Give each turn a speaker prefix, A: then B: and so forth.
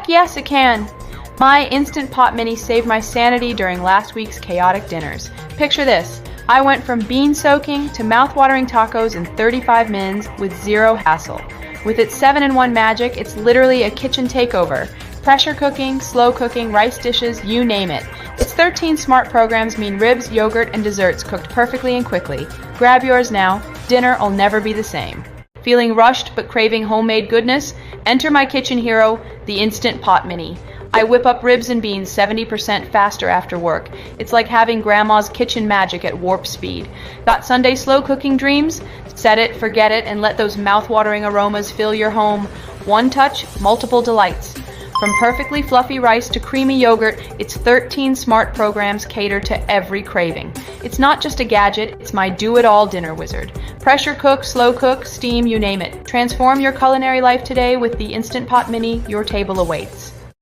A: Heck yes, it can! My Instant Pot Mini saved my sanity during last week's chaotic dinners. Picture this. I went from bean soaking to mouth-watering tacos in 35 minutes with zero hassle. With its 7-in-1 magic, it's literally a kitchen takeover. Pressure cooking, slow cooking, rice dishes, you name it. Its 13 smart programs mean ribs, yogurt, and desserts cooked perfectly and quickly. Grab yours now. Dinner'll never be the same. Feeling rushed but craving homemade goodness? Enter my kitchen hero, the Instant Pot Mini. I whip up ribs and beans 70% faster after work. It's like having grandma's kitchen magic at warp speed. Got Sunday slow cooking dreams? Set it, forget it, and let those mouth-watering aromas fill your home. One touch, multiple delights. From perfectly fluffy rice to creamy yogurt, its 13 smart programs cater to every craving. It's not just a gadget, it's my do-it-all dinner wizard. Pressure cook, slow cook, steam, you name it. Transform your culinary life today with the Instant Pot Mini. Your table awaits.